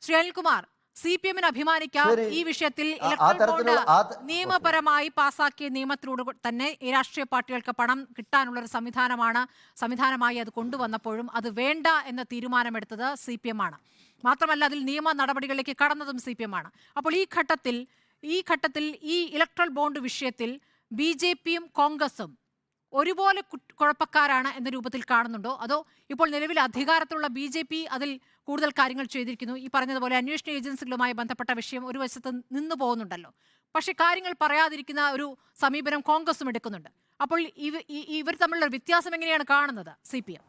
ശ്രീ അനിൽകുമാർ, CPM-ന് അഭിമാനിക്കാം ഈ വിഷയത്തിൽ ഇലക്ട്രൽ ബോണ്ട് നിയമപരമായി പാസാക്കിയ നിയമത്തിലൂടെ തന്നെ ഈ രാഷ്ട്രീയ പാർട്ടികൾക്ക് പണം കിട്ടാനുള്ളൊരു സംവിധാനമായി അത് കൊണ്ടുവന്നപ്പോഴും അത് വേണ്ട എന്ന തീരുമാനമെടുത്തത് CPM ആണ്. മാത്രമല്ല അതിൽ നിയമ നടപടികളിലേക്ക് കടന്നതും CPM ആണ്. അപ്പോൾ ഈ ഘട്ടത്തിൽ ഈ ഇലക്ട്രൽ ബോണ്ട് വിഷയത്തിൽ BJP-യും കോൺഗ്രസും ഒരുപോലെ കുഴപ്പക്കാരാണ് എന്ന രൂപത്തിൽ കാണുന്നുണ്ടോ? അതോ ഇപ്പോൾ നിലവിൽ അധികാരത്തിലുള്ള BJP അതിൽ കൂടുതൽ കാര്യങ്ങൾ ചെയ്തിരിക്കുന്നു? ഈ പറഞ്ഞതുപോലെ അന്വേഷണ ഏജൻസികളുമായി ബന്ധപ്പെട്ട വിഷയം ഒരു വശത്ത് നിന്നു പോകുന്നുണ്ടല്ലോ, പക്ഷെ കാര്യങ്ങൾ പറയാതിരിക്കുന്ന ഒരു സമീപനം കോൺഗ്രസും എടുക്കുന്നുണ്ട്. അപ്പോൾ ഇവർ തമ്മിലുള്ള വ്യത്യാസം എങ്ങനെയാണ് കാണുന്നത് CPM?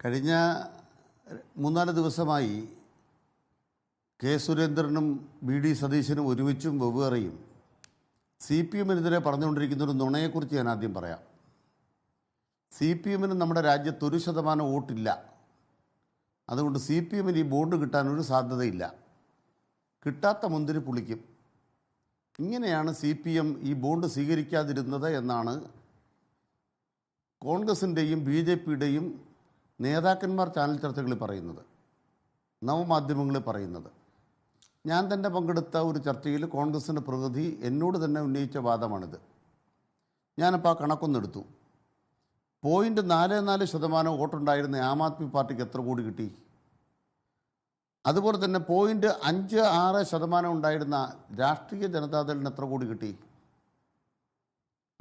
കഴിഞ്ഞ 3-4 ദിവസമായി കെ സുരേന്ദ്രനും BD സതീശനും ഒരുമിച്ചും വെവ്വേറെയും CPM-നെതിരെ പറഞ്ഞുകൊണ്ടിരിക്കുന്ന ഒരു നുണയെക്കുറിച്ച് ഞാൻ ആദ്യം പറയാം. CPM-ന് നമ്മുടെ രാജ്യത്ത് 1% വോട്ടില്ല. അതുകൊണ്ട് CPM-ന് ഈ ബോണ്ട് കിട്ടാനൊരു സാധ്യതയില്ല. കിട്ടാത്ത മുന്തിരി പുളിക്കും. ഇങ്ങനെയാണ് CPM ഈ ബോണ്ട് സ്വീകരിക്കാതിരുന്നത് എന്നാണ് കോൺഗ്രസിൻ്റെയും BJP-യുടെയും നേതാക്കന്മാർ ചാനൽ ചർച്ചകളിൽ പറയുന്നത്, നവമാധ്യമങ്ങളിൽ പറയുന്നത്. ഞാൻ തന്നെ പങ്കെടുത്ത ഒരു ചർച്ചയിൽ കോൺഗ്രസിൻ്റെ പ്രതിനിധി എന്നോട് തന്നെ ഉന്നയിച്ച വാദമാണിത്. ഞാനപ്പോൾ ആ കണക്കൊന്നെടുത്തു. 0.44% വോട്ടുണ്ടായിരുന്ന ആം ആദ്മി പാർട്ടിക്ക് എത്ര കോടി കിട്ടി? അതുപോലെ തന്നെ 0.56% ഉണ്ടായിരുന്ന രാഷ്ട്രീയ ജനതാദളിന് എത്ര കോടി കിട്ടി?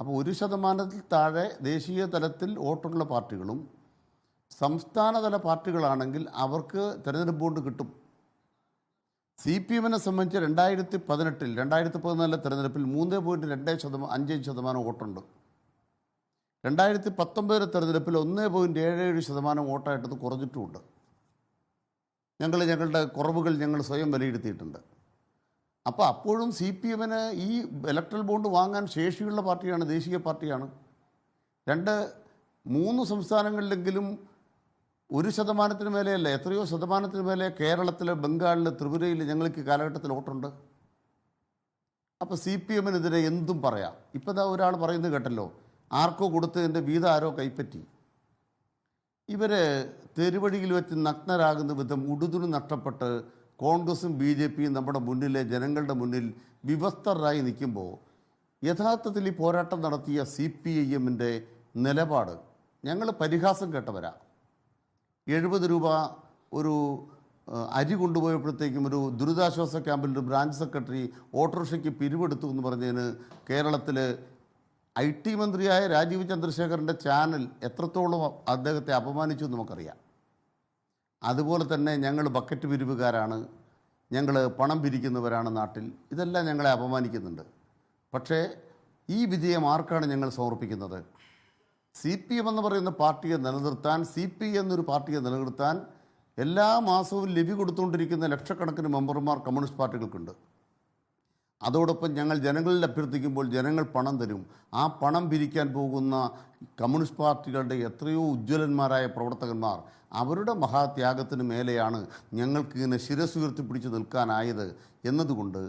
അപ്പോൾ 1% താഴെ ദേശീയ തലത്തിൽ വോട്ടുള്ള പാർട്ടികളും സംസ്ഥാനതല പാർട്ടികളാണെങ്കിൽ അവർക്ക് തെരഞ്ഞെടുപ്പ് ബോണ്ട് കിട്ടും. CPM-നെ സംബന്ധിച്ച് 2014 തെരഞ്ഞെടുപ്പിൽ 3.25% വോട്ടുണ്ട്. 2019 തെരഞ്ഞെടുപ്പിൽ 1.77% വോട്ടായിട്ടത് കുറഞ്ഞിട്ടുമുണ്ട്. ഞങ്ങളുടെ കുറവുകൾ ഞങ്ങൾ സ്വയം വിലയിരുത്തിയിട്ടുണ്ട്. അപ്പോൾ അപ്പോഴും CPM-ന് ഈ ഇലക്ട്രൽ ബോണ്ട് വാങ്ങാൻ ശേഷിയുള്ള പാർട്ടിയാണ്, ദേശീയ പാർട്ടിയാണ്. 2-3 സംസ്ഥാനങ്ങളിലെങ്കിലും 1% മേലെയല്ല, എത്രയോ ശതമാനത്തിന് മേലെ കേരളത്തിൽ, ബംഗാളിൽ, ത്രിപുരയിൽ ഞങ്ങൾക്ക് കാലഘട്ടത്തിൽ വോട്ടുണ്ട്. അപ്പോൾ CPM-നെതിരെ എന്തും പറയാം. ഇപ്പോൾ ഇതാ ഒരാൾ പറയുന്നത് കേട്ടല്ലോ, ആർക്കോ കൊടുത്തതിൻ്റെ വീതം ആരോ കൈപ്പറ്റി. ഇവർ തെരുവഴിയിൽ വെച്ച് നഗ്നരാകുന്ന വിധം ഉടുതുണി നഷ്ടപ്പെട്ട് കോൺഗ്രസും BJP-യും നമ്മുടെ മുന്നിലെ ജനങ്ങളുടെ മുന്നിൽ വിവസ്തരായി നിൽക്കുമ്പോൾ യഥാർത്ഥത്തിൽ ഈ പോരാട്ടം നടത്തിയ CPIM-ൻ്റെ നിലപാട് ഞങ്ങൾ പരിഹാസം കേട്ടവരാ. 70 രൂപ ഒരു അരി കൊണ്ടുപോയപ്പോഴത്തേക്കും ഒരു ദുരിതാശ്വാസ ക്യാമ്പിൽ ഒരു ബ്രാഞ്ച് സെക്രട്ടറി ഓട്ടോറിക്ഷയ്ക്ക് പിരിവെടുത്തു എന്ന് പറഞ്ഞതിന് കേരളത്തിൽ IT മന്ത്രിയായ രാജീവ് ചന്ദ്രശേഖറിൻ്റെ ചാനൽ എത്രത്തോളം അദ്ദേഹത്തെ അപമാനിച്ചു എന്ന് നമുക്കറിയാം. അതുപോലെ തന്നെ ഞങ്ങൾ ബക്കറ്റ് പിരിവുകാരാണ്, ഞങ്ങൾ പണം പിരിക്കുന്നവരാണ് നാട്ടിൽ, ഇതെല്ലാം ഞങ്ങളെ അപമാനിക്കുന്നുണ്ട്. പക്ഷേ ഈ വിജയം ആർക്കാണ് ഞങ്ങൾ സമർപ്പിക്കുന്നത്? CPM എന്ന് പറയുന്ന പാർട്ടിയെ നിലനിർത്താൻ, CPI എന്നൊരു പാർട്ടിയെ നിലനിർത്താൻ എല്ലാ മാസവും ലഭ്യ കൊടുത്തുകൊണ്ടിരിക്കുന്ന ലക്ഷക്കണക്കിന് മെമ്പർമാർ കമ്മ്യൂണിസ്റ്റ് പാർട്ടികൾക്കുണ്ട്. അതോടൊപ്പം ഞങ്ങൾ ജനങ്ങളിൽ അഭ്യർത്ഥിക്കുമ്പോൾ ജനങ്ങൾ പണം തരും. ആ പണം പിരിക്കാൻ പോകുന്ന കമ്മ്യൂണിസ്റ്റ് പാർട്ടികളുടെ എത്രയോ ഉജ്ജ്വലന്മാരായ പ്രവർത്തകന്മാർ, അവരുടെ മഹാത്യാഗത്തിന് മേലെയാണ് ഞങ്ങൾക്ക് ഇങ്ങനെ ശിരസുയർത്തിപ്പിടിച്ച് നിൽക്കാനായത് എന്നതുകൊണ്ട്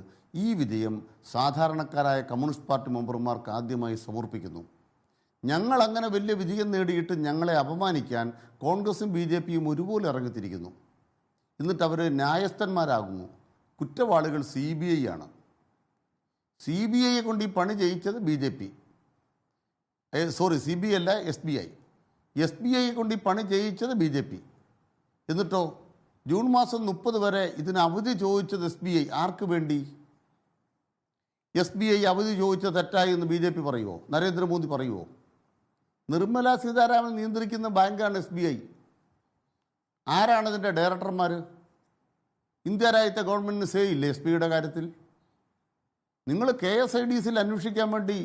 ഈ വിജയം സാധാരണക്കാരായ കമ്മ്യൂണിസ്റ്റ് പാർട്ടി മെമ്പർമാർക്ക് ആദ്യമായി സമർപ്പിക്കുന്നു. ഞങ്ങൾ അങ്ങനെ വലിയ വിജയം നേടിയിട്ട് ഞങ്ങളെ അപമാനിക്കാൻ കോൺഗ്രസും BJP-യും ഒരുപോലെ ഇറങ്ങിത്തിരിക്കുന്നു. എന്നിട്ട് അവർ ന്യായസ്ഥന്മാരാകുന്നു. കുറ്റവാളികൾ CBI ആണ്. CBIയെ കൊണ്ട് ഈ പണി ചെയ്യിച്ചത് BJP. CBI അല്ല, SBI. SBIയെ കൊണ്ട് ഈ പണി ചെയ്യിച്ചത് BJP. എന്നിട്ടോ ജൂൺ മാസം 30 വരെ ഇതിന് അവധി ചോദിച്ചത് SBI. ആർക്ക് വേണ്ടി? SBI അവധി ചോദിച്ചത് തെറ്റായി എന്ന് BJP പറയുമോ? നരേന്ദ്രമോദി പറയുമോ? നിർമ്മല സീതാരാമൻ നിയന്ത്രിക്കുന്ന ബാങ്കാണ് SBI. ആരാണ് ഇതിൻ്റെ ഡയറക്ടർമാർ? ഇന്ത്യ രാജ്യത്തെ ഗവൺമെൻറ്റിന് സേ ഇല്ലേ SBIയുടെ കാര്യത്തിൽ? നിങ്ങൾ KSIDCയിൽ അന്വേഷിക്കാൻ വേണ്ടി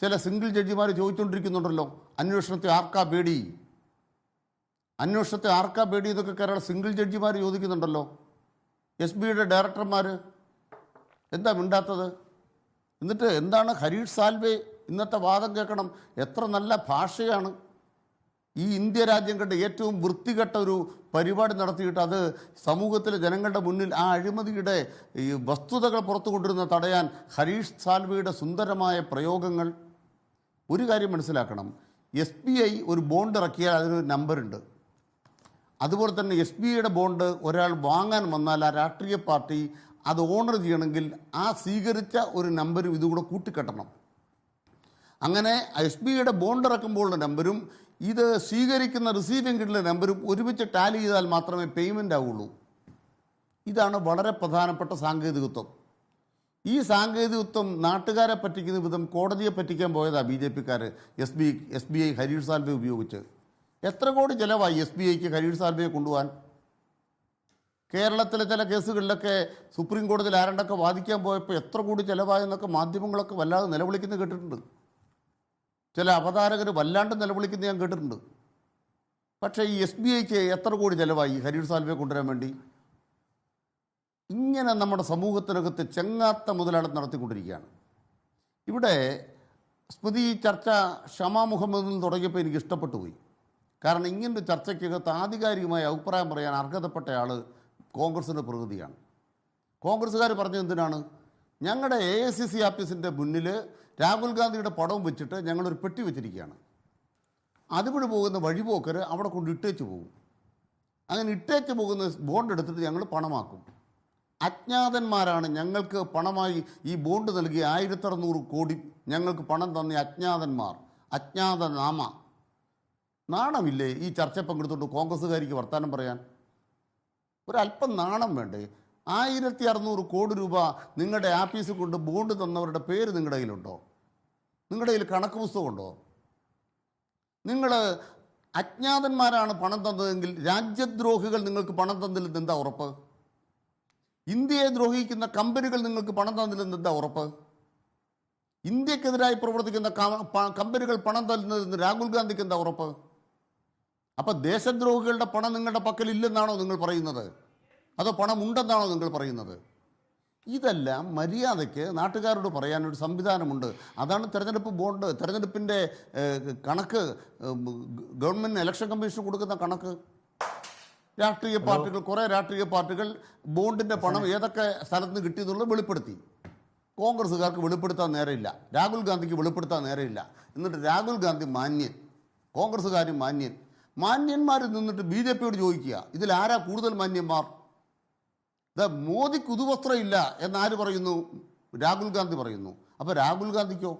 ചില സിംഗിൾ ജഡ്ജിമാർ ചോദിച്ചുകൊണ്ടിരിക്കുന്നുണ്ടല്ലോ, അന്വേഷണത്തെ ആർക്കാ പേടി എന്നൊക്കെ കേരള സിംഗിൾ ജഡ്ജിമാർ ചോദിക്കുന്നുണ്ടല്ലോ. SBIയുടെ ഡയറക്ടർമാർ എന്താ മിണ്ടാത്തത്? എന്നിട്ട് എന്താണ് ഹരീഷ് സാൽവെ ഇന്നത്തെ വാദം കേൾക്കണം. എത്ര നല്ല ഭാഷയാണ്. ഈ ഇന്ത്യ രാജ്യം കണ്ട ഏറ്റവും വൃത്തികെട്ട ഒരു പരിപാടി നടത്തിയിട്ട് അത് സമൂഹത്തിലെ ജനങ്ങളുടെ മുന്നിൽ ആ അഴിമതിയുടെ ഈ വസ്തുതകൾ പുറത്തു കൊണ്ടിരുന്ന തടയാൻ ഹരീഷ് സാൽവെയുടെ സുന്ദരമായ പ്രയോഗങ്ങൾ. ഒരു കാര്യം മനസ്സിലാക്കണം, SBI ഒരു ബോണ്ട് ഇറക്കിയാൽ അതിനൊരു നമ്പറുണ്ട്. അതുപോലെ തന്നെ SBIയുടെ ബോണ്ട് ഒരാൾ വാങ്ങാൻ വന്നാൽ ആ രാഷ്ട്രീയ പാർട്ടി അത് ഓണർ ചെയ്യണമെങ്കിൽ ആ സ്വീകരിച്ച ഒരു നമ്പരും ഇതും കൂടെ കൂട്ടിക്കെട്ടണം. അങ്ങനെ SBIയുടെ ബോണ്ട് ഇറക്കുമ്പോഴുള്ള നമ്പരും ഇത് സ്വീകരിക്കുന്ന റിസീവിംഗ് കിട്ടുന്ന നമ്പരും ഒരുമിച്ച് ടാലി ചെയ്താൽ മാത്രമേ പേയ്മെൻ്റ് ആവുള്ളൂ. ഇതാണ് വളരെ പ്രധാനപ്പെട്ട സാങ്കേതികത്വം. ഈ സാങ്കേതികത്വം നാട്ടുകാരെ പറ്റിക്കുന്ന വിധം കോടതിയെ പറ്റിക്കാൻ പോയതാണ് BJPക്കാർ SBI ഹരീഷ് സാൽവെ ഉപയോഗിച്ച്. എത്ര കോടി ചിലവായി SBIക്ക് ഹരീഷ് സാൽവയെ കൊണ്ടുപോകാൻ? കേരളത്തിലെ ചില കേസുകളിലൊക്കെ സുപ്രീം കോടതിയിൽ ആരണ്ടൊക്കെ വാദിക്കാൻ പോയപ്പോൾ എത്ര കോടി ചിലവായെന്നൊക്കെ മാധ്യമങ്ങളൊക്കെ വല്ലാതെ നിലവിളിക്കുന്നത് കേട്ടിട്ടുണ്ട്. ചില അവതാരകർ വല്ലാണ്ട് നിലവിളിക്കുന്നത് ഞാൻ കേട്ടിട്ടുണ്ട്. പക്ഷേ ഈ SBIക്ക് എത്ര കോടി ചിലവായി ഹരീഷ് സാൽവയെ കൊണ്ടുവരാൻ വേണ്ടി? ഇങ്ങനെ നമ്മുടെ സമൂഹത്തിനകത്ത് ചെങ്ങാത്ത മുതലാളിത്തം നടത്തിക്കൊണ്ടിരിക്കുകയാണ്. ഇവിടെ സ്മൃതി ചർച്ച ഷമാ മുഹമ്മദിൽ നിന്ന് തുടങ്ങിയപ്പോൾ എനിക്ക് ഇഷ്ടപ്പെട്ടു പോയി. കാരണം ഇങ്ങനൊരു ചർച്ചയ്ക്കകത്ത് ആധികാരികമായ അഭിപ്രായം പറയാൻ അർഹതപ്പെട്ട ആൾ കോൺഗ്രസിൻ്റെ പ്രതിനിധിയാണ്. കോൺഗ്രസ്സുകാർ പറഞ്ഞത് എന്തിനാണ്? ഞങ്ങളുടെ AICC ഓഫീസിൻ്റെ മുന്നിൽ രാഹുൽ ഗാന്ധിയുടെ പടവും വെച്ചിട്ട് ഞങ്ങളൊരു പെട്ടി വെച്ചിരിക്കുകയാണ്. അതുവഴി പോകുന്ന വഴിപോക്കർ അവിടെ കൊണ്ട് ഇട്ടേച്ച് പോകും. അങ്ങനെ ഇട്ടേച്ച് പോകുന്ന ബോണ്ട് എടുത്തിട്ട് ഞങ്ങൾ പണമാക്കും. അജ്ഞാതന്മാരാണ് ഞങ്ങൾക്ക് പണമായി ഈ ബോണ്ട് നൽകി 1600 കോടി ഞങ്ങൾക്ക് പണം തന്ന അജ്ഞാതന്മാർ, അജ്ഞാതനാമ. നാണമില്ലേ ഈ ചർച്ച പങ്കെടുത്തുകൊണ്ട് കോൺഗ്രസ്സുകാരിക്ക് വർത്തമാനം പറയാൻ? ഒരല്പം നാണം വേണ്ടേ? 1600 കോടി രൂപ നിങ്ങളുടെ ആഫീസിൽ കൊണ്ട് ബോണ്ട് തന്നവരുടെ പേര് നിങ്ങളുടെ കയ്യിലുണ്ടോ? നിങ്ങളുടെ കയ്യിൽ കണക്ക് പുസ്തകമുണ്ടോ? നിങ്ങൾ അജ്ഞാതന്മാരാണ് പണം തന്നതെങ്കിൽ രാജ്യദ്രോഹികൾ നിങ്ങൾക്ക് പണം തന്നില്ലെന്ന് എന്താ ഉറപ്പ്? ഇന്ത്യയെ ദ്രോഹിക്കുന്ന കമ്പനികൾ നിങ്ങൾക്ക് പണം തന്നില്ലെന്ന് എന്താ ഉറപ്പ്? ഇന്ത്യക്കെതിരായി പ്രവർത്തിക്കുന്ന കമ്പനികൾ പണം തരുന്നതെന്ന് രാഹുൽ ഗാന്ധിക്ക് എന്താ ഉറപ്പ്? അപ്പം ദേശദ്രോഹികളുടെ പണം നിങ്ങളുടെ പക്കലില്ലെന്നാണോ നിങ്ങൾ പറയുന്നത്? അതോ പണം ഉണ്ടെന്നാണോ നിങ്ങൾ പറയുന്നത്? ഇതെല്ലാം മര്യാദയ്ക്ക് നാട്ടുകാരോട് പറയാനൊരു സംവിധാനമുണ്ട്. അതാണ് തെരഞ്ഞെടുപ്പ് ബോണ്ട്, തെരഞ്ഞെടുപ്പിൻ്റെ കണക്ക്, ഗവൺമെൻറ് ഇലക്ഷൻ കമ്മീഷന് കൊടുക്കുന്ന കണക്ക്. രാഷ്ട്രീയ പാർട്ടികൾ, കുറേ രാഷ്ട്രീയ പാർട്ടികൾ ബോണ്ടിൻ്റെ പണം ഏതൊക്കെ സ്ഥലത്ത് നിന്ന് കിട്ടിയെന്നുള്ളത് വെളിപ്പെടുത്തി. കോൺഗ്രസ്സുകാർക്ക് വെളിപ്പെടുത്താൻ നേരമില്ല, രാഹുൽ ഗാന്ധിക്ക് വെളിപ്പെടുത്താൻ നേരമില്ല. എന്നിട്ട് രാഹുൽ ഗാന്ധി മാന്യൻ, കോൺഗ്രസ്സുകാർ മാന്യൻ. മാന്യന്മാർ നിന്നിട്ട് BJPയോട് ചോദിക്കുക, ഇതിലാരാ കൂടുതൽ മാന്യന്മാർ? മോദിക്ക് പുതുവസ്ത്രം ഇല്ല എന്നാര് പറയുന്നു? രാഹുൽ ഗാന്ധി പറയുന്നു. അപ്പോൾ രാഹുൽ ഗാന്ധിക്കോ?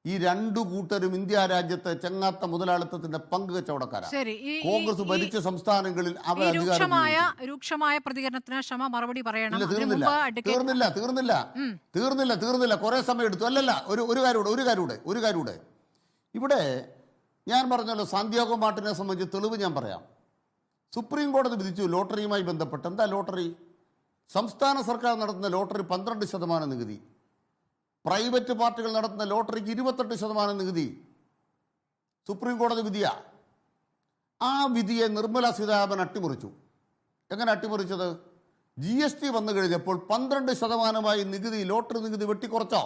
ഈ രണ്ടു കൂട്ടരും ഇന്ത്യ രാജ്യത്തെ ചെങ്ങാത്ത മുതലാളിത്തത്തിന്റെ പങ്ക് കച്ചവടക്കാരാണ്. കോൺഗ്രസ് ഭരിച്ച സംസ്ഥാനങ്ങളിൽ അവർ രൂക്ഷമായ പ്രതികരണത്തിന് ക്ഷമ മറുപടി പറയണം. തീർന്നില്ല കുറെ സമയം എടുത്തു. അല്ലല്ല, ഒരു കാര്യൂടെ ഇവിടെ ഞാൻ പറഞ്ഞല്ലോ, സാന്തിയാഗോ മാർട്ടിനെ സംബന്ധിച്ച് തെളിവ് ഞാൻ പറയാം. സുപ്രീം കോടതി വിധിച്ചു ലോട്ടറിയുമായി ബന്ധപ്പെട്ട്. എന്താ ലോട്ടറി? സംസ്ഥാന സർക്കാർ നടത്തുന്ന ലോട്ടറി 12% നികുതി, പ്രൈവറ്റ് പാർട്ടികൾ നടത്തുന്ന ലോട്ടറിക്ക് 28% നികുതി. സുപ്രീം കോടതി വിധിയാ. ആ വിധിയെ നിർമ്മല സീതാരാമൻ അട്ടിമറിച്ചു. എങ്ങനെ അട്ടിമറിച്ചത്? GST വന്നു കഴിഞ്ഞപ്പോൾ 12% നികുതി, ലോട്ടറി നികുതി വെട്ടിക്കുറച്ചോ?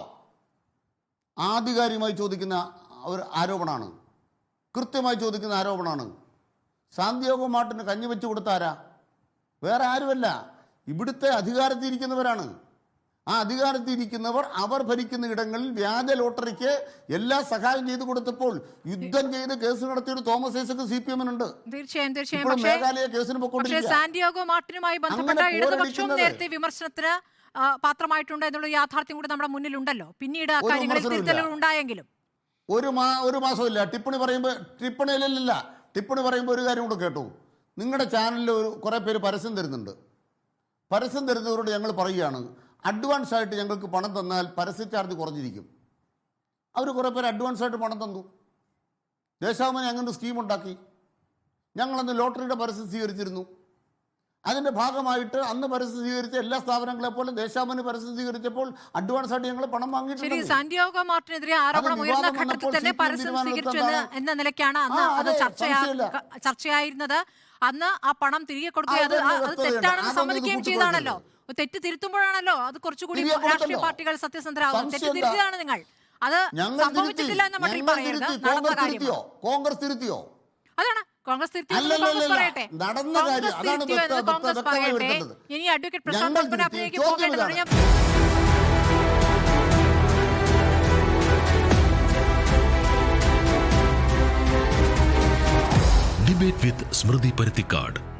ആധികാരികമായി ചോദിക്കുന്ന ഒരു ആരോപണമാണ്, കൃത്യമായി ചോദിക്കുന്ന ആരോപണമാണ്. സാന്തിയാഗോ മാർട്ടിന് കഞ്ഞി വെച്ച് കൊടുത്താരാ? വേറെ ആരുമല്ല, ഇവിടുത്തെ അധികാരത്തിരിക്കുന്നവരാണ്. ആ അധികാരത്തിരിക്കുന്നവർ അവർ ഭരിക്കുന്ന ഇടങ്ങളിൽ വ്യാജ ലോട്ടറിക്ക് എല്ലാ സഹായം ചെയ്തു കൊടുത്തപ്പോൾ യുദ്ധം ചെയ്ത് കേസ് നടത്തിയൊരു തോമസ് ഐസക് CPM-നുണ്ട്. മേഘാലയ കേസിന് പൊക്കൊണ്ടിരിക്കുക. സാന്തിയാഗോ മാർട്ടിനുമായി ബന്ധപ്പെട്ട ഇടതുപക്ഷവും നേരത്തെ വിമർശനത്തിന് പാത്രമായിട്ടുണ്ട് എന്നുള്ള യാഥാർത്ഥ്യം കൂടി നമ്മുടെ മുന്നിലുണ്ടല്ലോ. പിന്നീട് കാര്യങ്ങളിൽ തിരുത്തലുകൾ ഉണ്ടായെങ്കിലും ഒരു മാസമില്ല. ടിപ്പണി പറയുമ്പോൾ ഒരു കാര്യം കൂടെ കേട്ടു. നിങ്ങളുടെ ചാനലിൽ കുറേ പേര് പരസ്യം തരുന്നുണ്ട്. പരസ്യം തരുന്നവരോട് ഞങ്ങൾ പറയുകയാണ്, അഡ്വാൻസ് ആയിട്ട് ഞങ്ങൾക്ക് പണം തന്നാൽ പരസ്യ ചാർജ് കുറഞ്ഞിരിക്കും. അവർ കുറേ പേര് അഡ്വാൻസ് ആയിട്ട് പണം തന്നു. ദേശാഭിമാനി അങ്ങനെ ഒരു സ്കീം ഉണ്ടാക്കി. ഞങ്ങളന്ന് ലോട്ടറിയുടെ പരസ്യം സ്വീകരിച്ചിരുന്നു. അതിൻ്റെ ഭാഗമായിട്ട് അന്ന് പരസ്യം സ്വീകരിച്ച എല്ലാ സ്ഥാപനങ്ങളെ പോലെ ദേശാഭിമാനി പരസ്യം സ്വീകരിച്ചപ്പോൾ അഡ്വാൻസ് ആയിട്ട് ഞങ്ങൾ പണം വാങ്ങിയിട്ടുണ്ട്. സാന്തിയാഗോ മാർട്ടിനെതിരെ ആരോപണം ഉയർന്ന ഘട്ടത്തിൽ തന്നെ പരസ്യം സ്വീകരിച്ചു എന്ന നിലയ്ക്കാണ് അന്ന് അത് ചർച്ചയായിരുന്നത്. അന്ന് ആ പണം തിരികെ കൊടുക്കുകയും അത് തെറ്റാണെന്ന് സമ്മതിക്കുകയും ചെയ്താണല്ലോ. തെറ്റ് തിരുത്തുമ്പോഴാണല്ലോ അത് കുറച്ചുകൂടി രാഷ്ട്രീയ പാർട്ടികൾ സത്യസന്ധരാകും. തെറ്റ് തിരുത്തിയതാണ് നിങ്ങൾ, അത് സംഭവിച്ചിട്ടില്ല എന്ന മട്ടിൽ പറയരുത്. നടന്ന കാര്യമോ? കോൺഗ്രസ് തിരുത്തിയോ? അതാണ് കോൺഗ്രസ് കോൺഗ്രസ് പറയട്ടെ. കോൺഗ്രസ് പറയട്ടെ. ഇനി അഡ്വക്കേറ്റ് പ്രശാന്ത് പത്മനാഭനിലേക്ക് പോകേണ്ടത്. ഡിബേറ്റ് വിത്ത് സ്മൃതി പരുത്തിക്കാട്.